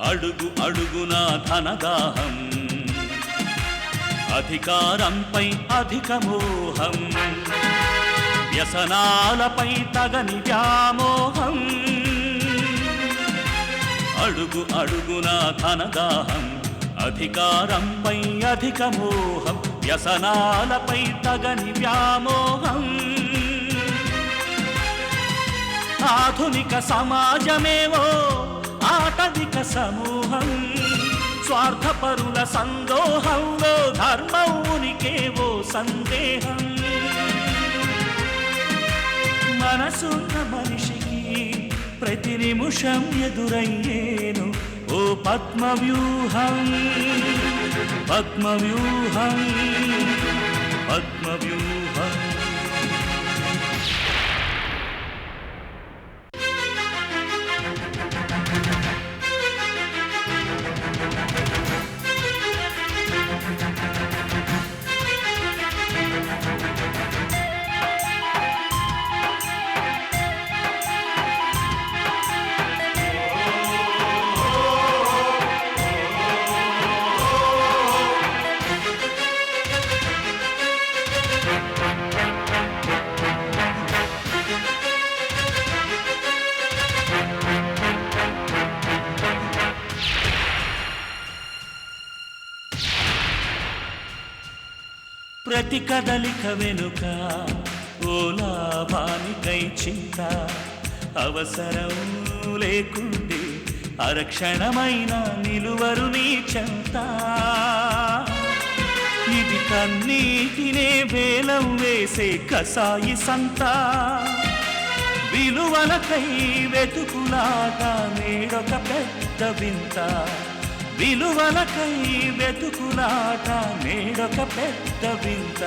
అడుగు అడుగునా ధనదాహం, అధికారంపై అధిక మోహం, వ్యసనాలపై తగని వ్యామోహం. అడుగు అడుగునా ధనదాహం, అధికారంపై అధిక మోహం, వ్యసనాలపై తగని వ్యామోహం. ఆధునిక సమాజమేవో ఆటవిక సమూహం, స్వార్థపరుల సందోహంలో ధర్మం ఉనికేవో సందేహం. మనసున్న మనిషికి ప్రతి నిమిషం ఎదురయ్యేను ఓ పద్మవ్యూహం, పద్మవ్యూహం, పద్మవ్యూహం. ప్రతి కదలిక వెనుక ఓ లాభానికై చింత, అవసరం లేకుంటే అరక్షణమైన నిలువరు నీ చెంత. ఇది కన్నీటినే వేలం వేసే కసాయి సంత, విలువలకై వెతుకులాట నేడొక పెద్ద వింత. విలువలకై వెతుకులాట నేడొక పెద్ద వింత.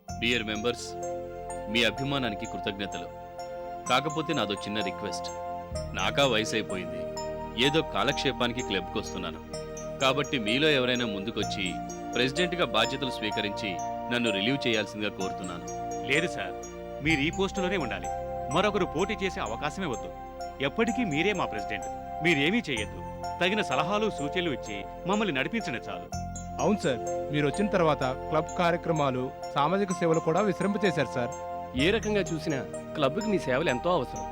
డియర్ మెంబర్స్, మీ అభిమానానికి కృతజ్ఞతలు. కాకపోతే నాదో చిన్న రిక్వెస్ట్. నాకా వయసు అయిపోయింది, ఏదో కాలక్షేపానికి క్లబ్కి వస్తున్నాను. కాబట్టి మీలో ఎవరైనా ముందుకొచ్చి ప్రెసిడెంట్గా బాధ్యతలు స్వీకరించి నన్ను రిలీవ్ చేయాల్సిందిగా కోరుతున్నాను. లేదు సార్, మీరు ఈ పోస్టులోనే ఉండాలి. మరొకరు పోటీ చేసే అవకాశమే వద్దు. ఎప్పటికీ మీరే మా ప్రెసిడెంట్. మీరేమీ చేయొద్దు. తగిన సలహాలు సూచనలు ఇచ్చి మమ్మల్ని నడిపించండి చాలు. అవును సార్, మీరు వచ్చిన తర్వాత క్లబ్ కార్యక్రమాలు, సామాజిక సేవలు కూడా విశ్రింపచేశారు సార్. ఏ రకంగా చూసినా క్లబ్కి మీ సేవలు ఎంతో అవసరం.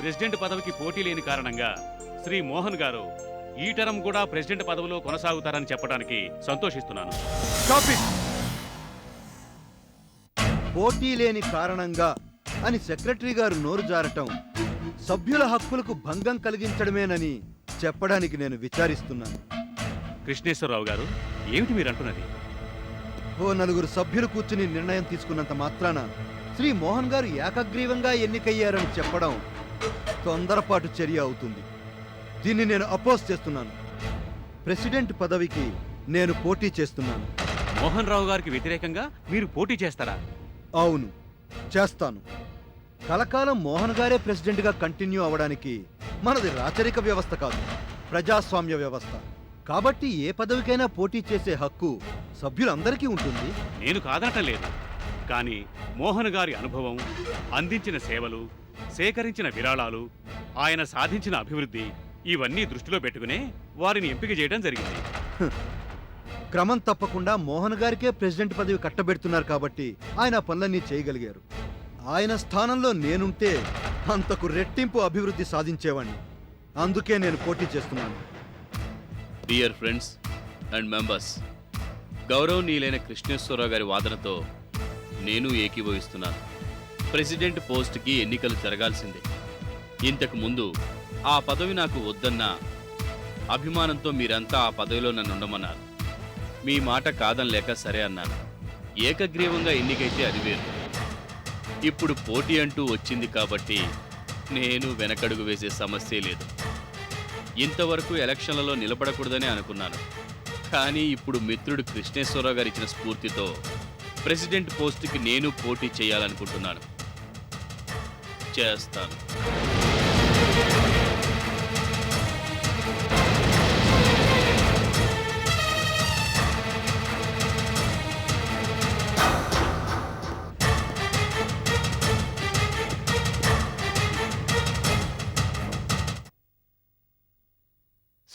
ప్రెసిడెంట్ పదవికి పోటీ లేని కారణంగా శ్రీ మోహన్ గారు ఈ టర్మ్ కూడా ప్రెసిడెంట్ పదవిలో కొనసాగుతారని చెప్పడానికి సంతోషిస్తున్నాను. పోటీ లేని కారణంగా అని సెక్రటరీ గారు నోరు జారటం సభ్యుల హక్కులకు భంగం కలిగించడమేనని చెప్పడానికి నేను విచారిస్తున్నాను. కృష్ణేశ్వరరావు గారు, ఏమిటి మీరంటున్నది? ఓ నలుగురు సభ్యులు కూర్చుని నిర్ణయం తీసుకున్నంత మాత్రాన శ్రీ మోహన్ గారు ఏకగ్రీవంగా ఎన్నికయ్యారని చెప్పడం తొందరపాటు చర్య అవుతుంది. దీన్ని నేను అపోజ్ చేస్తున్నాను. ప్రెసిడెంట్ పదవికి నేను పోటీ చేస్తున్నాను. మోహన్ రావు గారికి వ్యతిరేకంగా మీరు పోటీ చేస్తారా? అవును, చేస్తాను. కలకాలం మోహన్ గారే ప్రెసిడెంట్గా కంటిన్యూ అవడానికి మనది రాచరిక వ్యవస్థ కాదు, ప్రజాస్వామ్య వ్యవస్థ. కాబట్టి ఏ పదవికైనా పోటీ చేసే హక్కు సభ్యులందరికీ ఉంటుంది. నేను కాదనటం లేదు, కానీ మోహన్ గారి అనుభవం, అందించిన సేవలు, సేకరించిన విరాళాలు, ఆయన సాధించిన అభివృద్ధి ఇవన్నీ దృష్టిలో పెట్టుకునే వారిని ఎంపిక చేయడం జరిగింది. క్రమం తప్పకుండా మోహన్ గారికే ప్రెసిడెంట్ పదవి కట్టబెడుతున్నారు కాబట్టి ఆయన పనులన్నీ చేయగలిగారు. ఆయన స్థానంలో నేనుంటే అంతకు రెట్టింపు అభివృద్ధి సాధించేవాణ్ణి. అందుకే నేను పోటీ చేస్తున్నాను. డియర్ ఫ్రెండ్స్ అండ్ మెంబర్స్, గౌరవనీయులైన కృష్ణేశ్వరరావు గారి వాదనతో నేను ఏకీభవిస్తున్నాను. ప్రెసిడెంట్ పోస్ట్కి ఎన్నికలు జరగాల్సిందే. ఇంతకు ముందు ఆ పదవి నాకు వద్దన్నా అభిమానంతో మీరంతా ఆ పదవిలో నన్ను ఉండమన్నారు. మీ మాట కాదనలేక సరే అన్నాను. ఏకగ్రీవంగా ఎన్నికైతే అది వేరు. ఇప్పుడు పోటీ అంటూ వచ్చింది కాబట్టి నేను వెనకడుగు వేసే సమస్యే లేదు. ఇంతవరకు ఎలక్షన్లలో నిలబడకూడదని అనుకున్నాను. కానీ ఇప్పుడు మిత్రుడు కృష్ణేశ్వరరావు గారు ఇచ్చిన స్ఫూర్తితో ప్రెసిడెంట్ పోస్టుకి నేను పోటీ చేయాలనుకుంటున్నాను. చేస్తాను.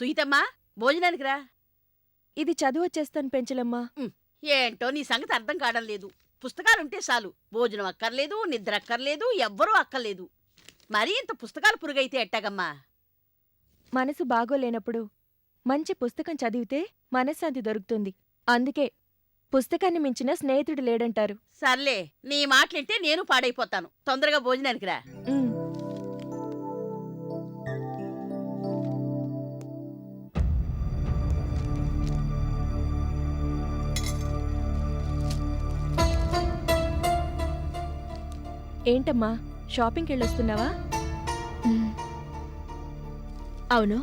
సుహితమ్మా, భోజనానికి రా. ఇది చదువొచ్చేస్తాను పెంచలమ్మా. ఏంటో నీ సంగతి అర్థం కావడం లేదు. పుస్తకాలుంటే చాలు, భోజనం అక్కర్లేదు, నిద్ర అక్కర్లేదు, ఎవ్వరూ అక్కర్లేదు. మరీ ఇంత పుస్తకాలు పురుగైతే ఎట్టాగమ్మా? మనసు బాగోలేనప్పుడు మంచి పుస్తకం చదివితే మనశ్శాంతి దొరుకుతుంది. అందుకే పుస్తకాన్ని మించిన స్నేహితుడు లేడంటారు. సర్లే, నీ మాటలింటే నేను పాడైపోతాను. తొందరగా భోజనానికి రా. ఉమ్. ఏంటమ్మా, షాపింగ్కి వెళ్ళొస్తున్నావా? అవును,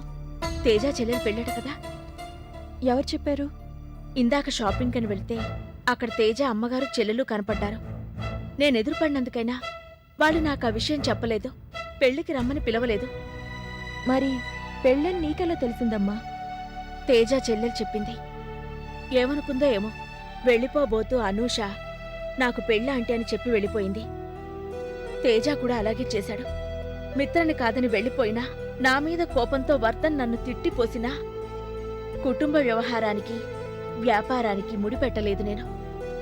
తేజ చెల్లెలు పెళ్ళాడు కదా. ఎవరు చెప్పారు? ఇందాక షాపింగ్ కని వెళ్తే అక్కడ తేజ అమ్మగారు చెల్లెలు కనపడ్డారు. నేనెదురుపడినందుకైనా వాళ్ళు నాకు ఆ విషయం చెప్పలేదు, పెళ్లికి రమ్మని పిలవలేదు. మరి పెళ్ళని నీకెలా తెలిసిందమ్మా? తేజ చెల్లెలు చెప్పింది. ఏమనుకుందో ఏమో, వెళ్ళిపోబోతూ అనూష నాకు పెళ్ళ అంటే అని చెప్పి వెళ్ళిపోయింది. తేజ కూడా అలాగే చేశాడు. మిత్రని కాదని వెళ్ళిపోయినా, నా మీద కోపంతో వర్తన్ నన్ను తిట్టిపోసినా కుటుంబ వ్యవహారానికి వ్యాపారానికి ముడిపెట్టలేదు నేను.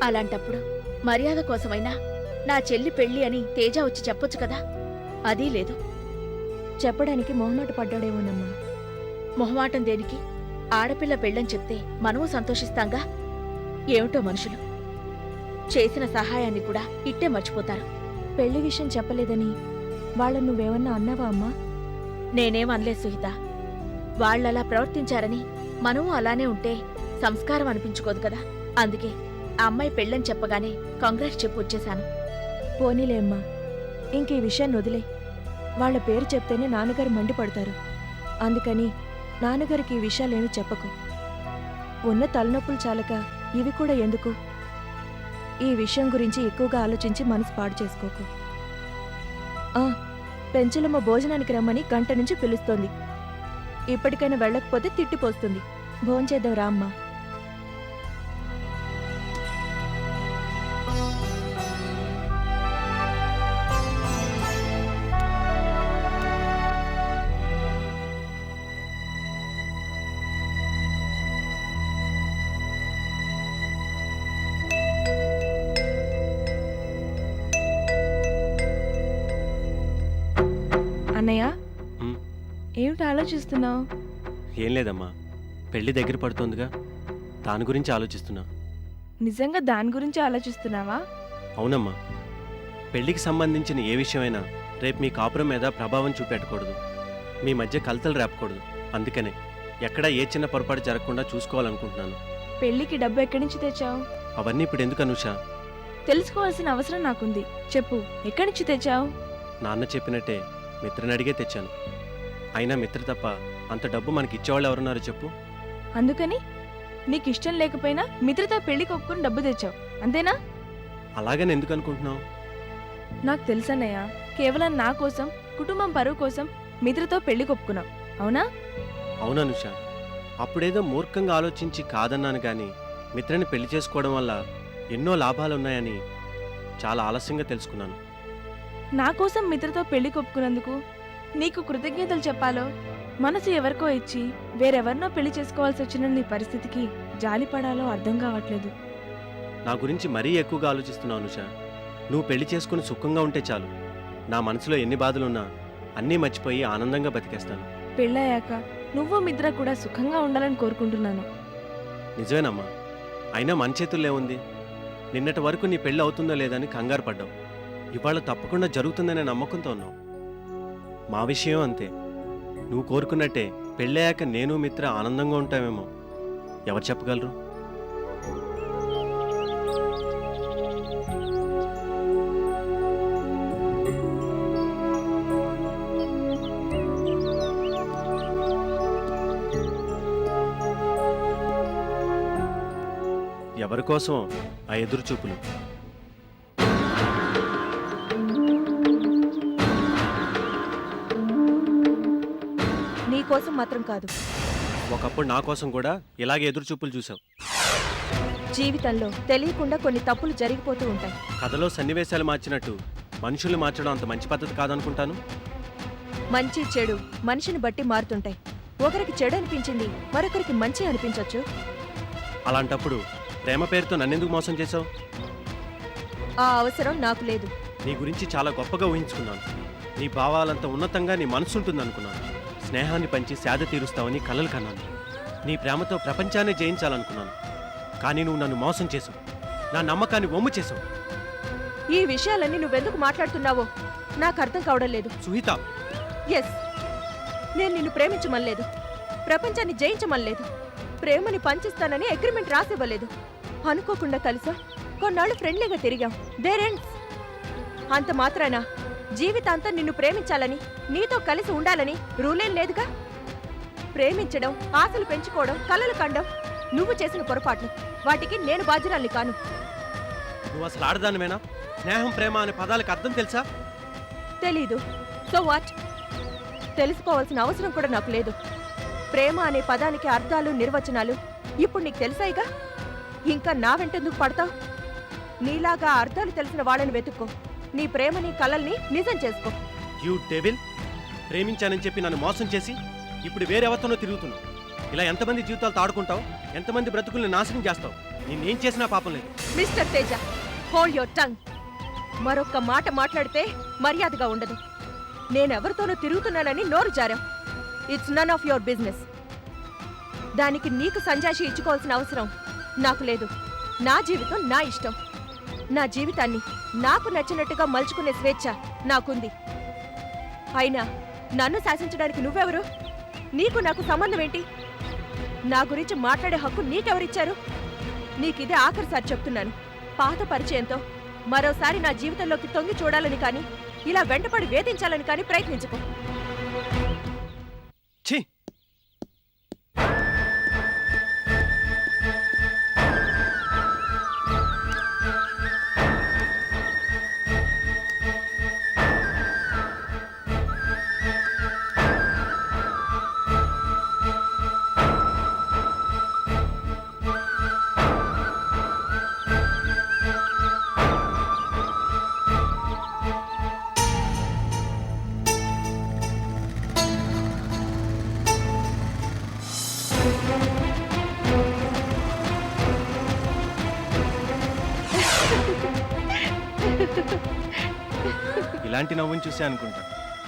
అలాంటప్పుడు మర్యాద కోసమైనా నా చెల్లి పెళ్ళి అని తేజ వచ్చి చెప్పొచ్చు కదా. అదీ లేదు. చెప్పడానికి మొహమాట పడ్డాడేమోనమ్మా. మొహమాటం దేనికి? ఆడపిల్ల పెళ్ళని చెప్తే మనము సంతోషిస్తాంగా. ఏమిటో మనుషులు, చేసిన సహాయాన్ని కూడా ఇట్టే మర్చిపోతారు. పెళ్లి విషయం చెప్పలేదని వాళ్ళను నువ్వేమన్నా అన్నావా అమ్మా? నేనేం అనలేదు సుహిత. వాళ్ళలా ప్రవర్తించారని మనము అలానే ఉంటే సంస్కారం అనిపించుకోదు కదా. అందుకే ఆ అమ్మాయి పెళ్ళని చెప్పగానే కాంగ్రెస్ చెప్పు వచ్చేశాను. పోనీలే అమ్మా, ఇంక ఈ విషయాన్ని వదిలే. వాళ్ళ పేరు చెప్తేనే నాన్నగారు మండిపడతారు. అందుకని నాన్నగారికి ఈ విషయాలేమీ చెప్పకు. ఉన్న తలనొప్పులు చాలక ఇవి కూడా ఎందుకు? ఈ విషయం గురించి ఎక్కువగా ఆలోచించి మనసు పాడు చేసుకోకు. పెంచలమ్మ భోజనానికి రమ్మని గంట నుంచి పిలుస్తోంది. ఇప్పటికైనా వెళ్ళకపోతే తిట్టిపోస్తుంది. భోంచేద్దాం రా అమ్మా. అన్నయ్య, ఏమిటి ఆలోచిస్తున్నావు? ఏం లేదమ్మా, పెళ్లి దగ్గర పడుతోందిగా, దాని గురించి ఆలోచిస్తున్నా. నిజంగా దాని గురించి ఆలోచిస్తున్నావా? అవునమ్మా, పెళ్లికి సంబంధించిన ఏ విషయమైనా రేపు మీ కాపురం మీద ప్రభావం చూపెట్టకూడదు, మీ మధ్య కలతలు రేపకూడదు. అందుకనే ఎక్కడా ఏ చిన్న పొరపాటు జరగకుండా చూసుకోవాలనుకుంటున్నాను. పెళ్లికి డబ్బు ఎక్కడి నుంచి తెచ్చావు? అవన్నీ ఇప్పుడు ఎందుకు అనూష? తెలుసుకోవాల్సిన అవసరం నాకుంది. చెప్పు, ఎక్కడి నుంచి తెచ్చావు? నాన్న చెప్పినట్టే మిత్రని అడిగే తెచ్చాను. అయినా మిత్ర తప్ప అంత డబ్బు మనకి ఇచ్చేవాళ్ళు ఎవరున్నారు చెప్పు? అందుకని నీకు ఇష్టం లేకపోయినా మిత్రతో పెళ్లికి ఒప్పుకొని డబ్బు తెచ్చావు, అంతేనా? అలాగని ఎందుకు అనుకుంటున్నావు? నాకు తెలుసన్నయ్య, కేవలం నా కోసం, కుటుంబం పరువు కోసం మిత్రతో పెళ్లికి ఒప్పుకున్నావు, అవునా? అవుననుష, అప్పుడేదో మూర్ఖంగా ఆలోచించి కాదన్నాను కానీ మిత్రని పెళ్లి చేసుకోవడం వల్ల ఎన్నో లాభాలున్నాయని చాలా ఆలస్యంగా తెలుసుకున్నాను. నా కోసం మిత్రతో పెళ్లికి ఒప్పుకున్నందుకు నీకు కృతజ్ఞతలు చెప్పాలో, మనసు ఎవరికో ఇచ్చి వేరెవరినో పెళ్లి చేసుకోవాల్సి వచ్చిన నీ పరిస్థితికి జాలిపడాలో అర్థం కావట్లేదు. నా గురించి మరీ ఎక్కువగా ఆలోచిస్తున్నావు అనుష. నువ్వు పెళ్లి చేసుకుని సుఖంగా ఉంటే చాలు. నా మనసులో ఎన్ని బాధలున్నా అన్నీ మర్చిపోయి ఆనందంగా బతికేస్తాను. పెళ్ళయ్యాక నువ్వు మిత్ర కూడా సుఖంగా ఉండాలని కోరుకుంటున్నాను. నిజమేనమ్మా, అయినా మన చేతుల్లో ఉంది. నిన్నటి వరకు నీ పెళ్ళి అవుతుందో లేదని కంగారు పడ్డావు. ఇవాళ తప్పకుండా జరుగుతుందనే నమ్మకంతో ఉన్నావు. మా విషయం అంతే. నువ్వు కోరుకున్నట్టే పెళ్ళయ్యాక నేను మిత్ర ఆనందంగా ఉంటామేమో ఎవరు చెప్పగలరు? ఎవరి కోసం ఆ ఎదురు చూపులు? నీకోసం మాత్రం కాదు, ఒకప్పుడు నా కోసం కూడా ఇలాగే ఎదురు చూపులు చూసావు. జీవితంలో తెలియకుండా కొన్ని తప్పులు జరిగిపోతూ ఉంటాయి. కథలో సన్నివేశాలు మార్చినట్టు మనుషుల్ని మార్చడం అంత మంచి పద్ధతి కాదనుకుంటాను. మంచి చెడు మనిషిని బట్టి మారుతుంటాయి. ఒకరికి చెడు అనిపించింది మరొకరికి మంచి అనిపించొచ్చు. అలాంటప్పుడు ప్రేమ పేరుతో నన్నెందుకు మోసం చేసావు? ఆ అవసరం నాకు లేదు. నీ గురించి చాలా గొప్పగా ఊహించుకున్నాను. నీ భావాలంత ఉన్నతంగా నీ మనసు ఉంటుందనుకున్నాను. స్నేహాన్ని పంచి సేద తీరుస్తావని కలలు కన్నాను. నీ ప్రేమతో ప్రపంచాన్ని జయించాలనుకున్నాను. కానీ నువ్వు నన్ను మోసం చేసావు. నా నమ్మకాన్ని వమ్ము చేసావు. ఈ విషయాలన్నీ నువ్వెందుకు మాట్లాడుతున్నావో నాకు అర్థం కావడం లేదు. సుహిత, ఎస్, నేను నిన్ను ప్రేమించమనలేదు, ప్రపంచాన్ని జయించమనలేదు, ప్రేమని పంచిస్తానని అగ్రిమెంట్ రాసివ్వలేదు. అనుకోకుండా కలిసాం, కొన్నాళ్ళు ఫ్రెండ్లీగా తిరిగాం. దేరెండ్స్. అంత మాత్రాన జీవితాంతం నిన్ను ప్రేమించాలని, నీతో కలిసి ఉండాలని రూలేం లేదుగా. ప్రేమించడం, ఆశలు పెంచుకోవడం, కలలు కండం నువ్వు చేసిన పొరపాట్లు. వాటికి నేను బాధ్యురాల్ని కాను. నువ్వు అసలు ఆడదానివేనా? స్నేహం, ప్రేమ అనే పదాలకు అర్థం తెలుసా? తెలీదు. So what? తెలుసుకోవాల్సిన అవసరం కూడా నాకు లేదు. ప్రేమ అనే పదానికి అర్థాలు, నిర్వచనాలు ఇప్పుడు నీకు తెలిసాయిగా. ఇంకా నా వెంటెందుకు పడతావు? నీలాగా అర్థాలు తెలిసిన వాళ్ళని వెతుక్కో. నీ ప్రేమని, కలల్ని నిజం చేసుకో. You devil! ప్రేమించానని చెప్పి నన్ను మోసం చేసి ఇప్పుడు వేరెవరితోనో తిరుగుతున్నావు. ఇలా ఎంతమంది జీవితాలతో ఆడుకుంటావు? ఎంతమంది బ్రతుకుల్ని నాశనం చేస్తావు? నేనేం చేసినా పాపం లేదు. Mister Teja, hold your tongue. మరొక్క మాట మాట్లాడితే మర్యాదగా ఉండదు. నేనెవరితోనో తిరుగుతున్నానని నోరు జారాం. It's none of your business. దానికి నీకు సంజాషి ఇచ్చుకోవాల్సిన అవసరం నాకు లేదు. నా జీవితం నా ఇష్టం. నా జీవితాన్ని నాకు నచ్చినట్టుగా మలుచుకునే స్వేచ్ఛ నాకుంది. అయినా నన్ను శాసించడానికి నువ్వెవరు? నీకు నాకు సంబంధం ఏంటి? నా గురించి మాట్లాడే హక్కు నీకెవరిచ్చారు? నీకిదే ఆఖరిసారి చెప్తున్నాను. పాత పరిచయంతో మరోసారి నా జీవితంలోకి తొంగి చూడాలని కానీ, ఇలా వెంటపడి వేధించాలని కానీ ప్రయత్నించుకో. ఛీ! ఇలాంటి నవ్వును చూసే అనుకుంటా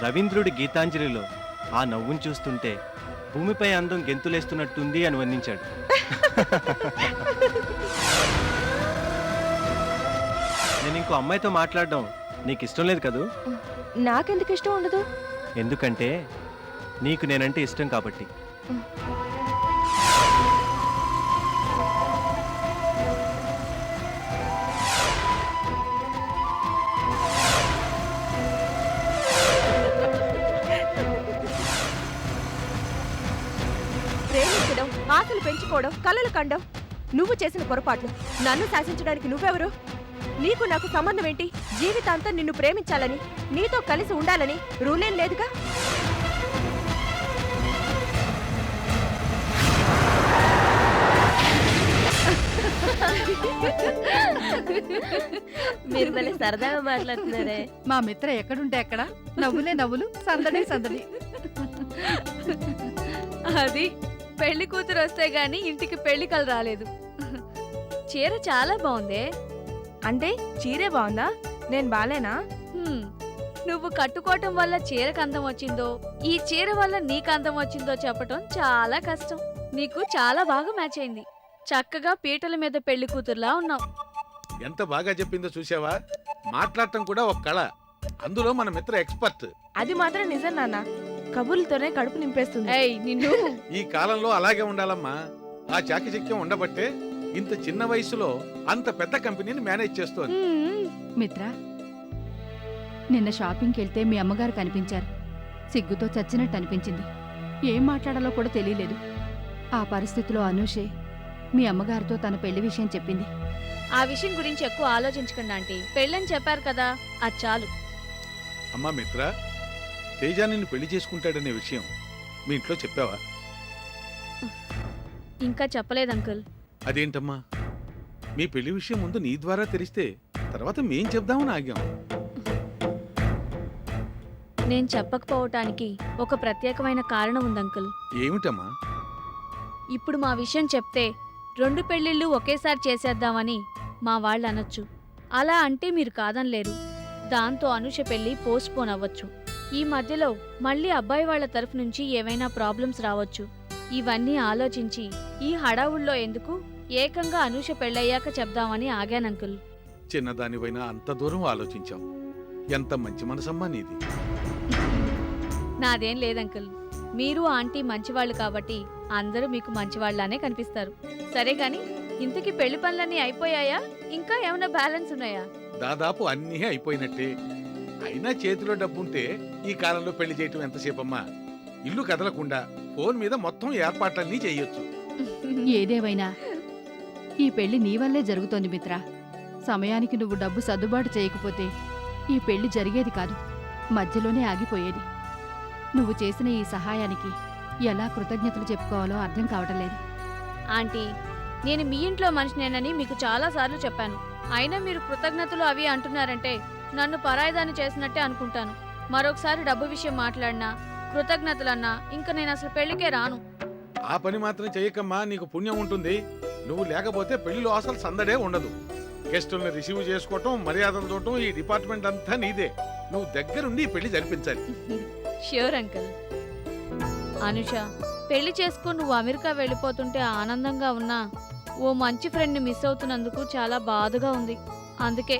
రవీంద్రుడి గీతాంజలిలో ఆ నవ్వును చూస్తుంటే భూమిపై అందం గెంతులేస్తున్నట్టుంది అని వర్ణించాడు. నేను ఇంకో అమ్మాయితో మాట్లాడడం నీకు ఇష్టం లేదు కదూ? నాకెందుకు ఇష్టం ఉండదు? ఎందుకంటే నీకు నేనంటే ఇష్టం కాబట్టి. ప్రేమించడం, ఆశలు పెంచుకోవడం, కలలు కండం నువ్వు చేసిన పొరపాట్లు. నన్ను శాసించడానికి నువ్వెవరు? నీకు నాకు సంబంధం ఏంటి? జీవితాంతం నిన్ను ప్రేమించాలని, నీతో కలిసి ఉండాలని రూలేం లేదుగా. మీరు భలే సరదాగా మాట్లాడుతున్నారే. మా మిత్ర ఎక్కడుంటే అక్కడ నవ్వులే నవ్వులు, సందడే సందడి. అది పెళ్లి కూతురు వస్తే గాని ఇంటికి పెళ్లి కల రాలేదు. చీర చాలా బాగుందే. అంటే చీరే బాగుందా? నేను బాలేనా? నువ్వు కట్టుకోవటం వల్ల చీరకు అందం వచ్చిందో, ఈ చీర వల్ల నీకు అందం వచ్చిందో చెప్పటం చాలా కష్టం. నీకు చాలా బాగా మ్యాచ్ అయింది. చక్కగా పీటల మీద పెళ్లి కూతురులా ఉన్నావు. ఎంత బాగా చెప్పిందో చూసావా? మాట్లాడటం కూడా ఒక కళ. అందులో మన మిత్ర ఎక్స్పర్ట్. అది మాత్రం నిజం నాన్న. కబుర్లతోనే కడుపు నింపేస్తుంది. నిన్ను ఈ కాలంలో అలాగే ఉండాలమ్మా. ఆ చాకచక్యం ఉండబట్టే ఇంత చిన్న వయసులో అంత పెద్ద కంపెనీని మేనేజ్ చేస్తోంది. మిత్ర, నిన్న షాపింగ్కి వెళ్తే మీ అమ్మగారు కనిపించారు. సిగ్గుతో చచ్చినట్టు అనిపించింది. ఏం మాట్లాడాలో కూడా తెలియలేదు. ఆ పరిస్థితిలో అనూషే మీ అమ్మగారితో తన పెళ్లి విషయం చెప్పింది. ఆ విషయం గురించి ఎక్కువ ఆలోచించకండి ఆంటీ. పెళ్ళని చెప్పారు కదా, అది చాలు. అమ్మా మిత్ర, తేజ నిన్ను పెళ్లి చేసుకుంటాడనే విషయం మీ ఇంట్లో చెప్పావా? ఇంకా చెప్పలేదు అంకుల్. అదేంటమ్మా, మీ పెళ్లి విషయం ముందు నీ ద్వారా తెలిస్తే తర్వాత మేం చెప్దామని ఆగాం. నేను చెప్పకపోవటానికి ఒక ప్రత్యేకమైన కారణం ఉంది అంకుల్. ఏమిటమ్మా? ఇప్పుడు మా విషయం చెప్తే 2 పెళ్ళిళ్ళు ఒకేసారి చేసేద్దామని మా వాళ్ళు అనొచ్చు. అలా అంటే మీరు కాదనలేరు. దాంతో అనుష పెళ్లి పోస్ట్ పోన్ అవ్వచ్చు. ఈ మధ్యలో మళ్ళీ అబ్బాయి వాళ్ల తరఫు నుంచి ఏవైనా ప్రాబ్లమ్స్ రావచ్చు. ఇవన్నీ ఆలోచించి ఈ హడావుల్లో ఎందుకు ఏకంగా అనుష పెళ్ళయ్యాక చెప్దామని ఆగానంకుల్. చిన్నదానివైనా అంత దూరం ఆలోచించావు. ఎంత మంచి మనసమ్మా నీది. నాదేం లేదంకుల్. మీరు ఆంటీ మంచివాళ్ళు కాబట్టి అందరూ మీకు మంచివాళ్లానే కనిపిస్తారు. సరే గాని ఇంతకీ పెళ్లి పనులన్నీ అయిపోయాయా? ఇంకా ఏమైనా బ్యాలెన్స్ ఉన్నాయా? దాదాపు అన్నీ అయిపోయినట్టే. అయినా చేతిలో డబ్బుంటే ఈ కాలంలో పెళ్లి చేయటం ఎంతసేపమ్మా? ఇల్లు కదలకుండా ఫోన్ మీద మొత్తం ఏర్పాట్లన్నీ చేయొచ్చు. ఏదేమైనా ఈ పెళ్లి నీ వల్లే జరుగుతోంది మిత్ర. సమయానికి నువ్వు డబ్బు సర్దుబాటు చేయకపోతే ఈ పెళ్లి జరిగేది కాదు, మధ్యలోనే ఆగిపోయేది. నువ్వు చేసిన ఈ సహాయానికి ఎలా కృతజ్ఞతలు చెప్పుకోవాలో అర్థం కావటం లేదు. ఆంటీ, నేను మీ ఇంట్లో మనిషినేనని మీకు చాలాసార్లు చెప్పాను. అయినా మీరు కృతజ్ఞతలు అవి అంటున్నారంటే నన్ను పరాయిదాన్ని చేసినట్టే అనుకుంటాను. మరొకసారి డబ్బు విషయం మాట్లాడినా కృతజ్ఞతలన్నా ఇంకా నేను అసలు పెళ్లికే రాను. ఆ పని మాత్రం చెయ్యకమ్మా, నీకు పుణ్యం ఉంటుంది. నువ్వు లేకపోతే పెళ్లిలో అసలు సందడే ఉండదు. గెస్టుల్ని రిసీవ్ చేసుకోవటం, మర్యాదలు చూడటం, ఈ డిపార్ట్మెంట్ అంతా నీదే. నువ్వు దగ్గరుండి ఈ పెళ్లి జరిపించాలి. Sure uncle. అనుష, పెళ్లి చేసుకుని నువ్వు అమెరికా వెళ్ళిపోతుంటే ఆనందంగా ఉన్నా ఓ మంచి ఫ్రెండ్ని మిస్ అవుతున్నందుకు చాలా బాధగా ఉంది. అందుకే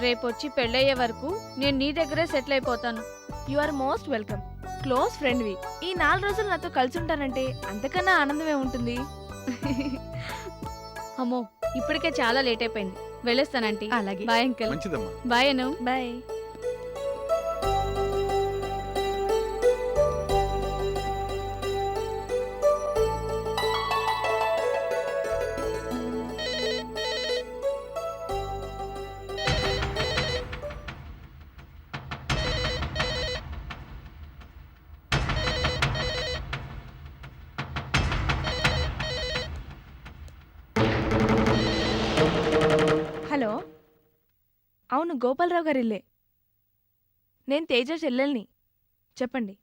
రేపొచ్చి పెళ్ళయ్యే వరకు నేను నీ దగ్గరే సెటిల్ అయిపోతాను. You are most welcome. Close ఫ్రెండ్వి. ఈ 4 రోజులు నాతో కలిసి ఉంటానంటే అంతకన్నా ఆనందమే ఉంటుంది. అమ్మో, ఇప్పటికే చాలా లేట్ అయిపోయింది. వెళ్ళొస్తానంటీ. అలాగే. Bye uncle. మంచిదమ్మా. బాయ్ అను. బాయ్. హలో, అవును గోపాలరావు గారి ఇల్లే. నేను తేజ చెల్లెల్ని. చెప్పండి.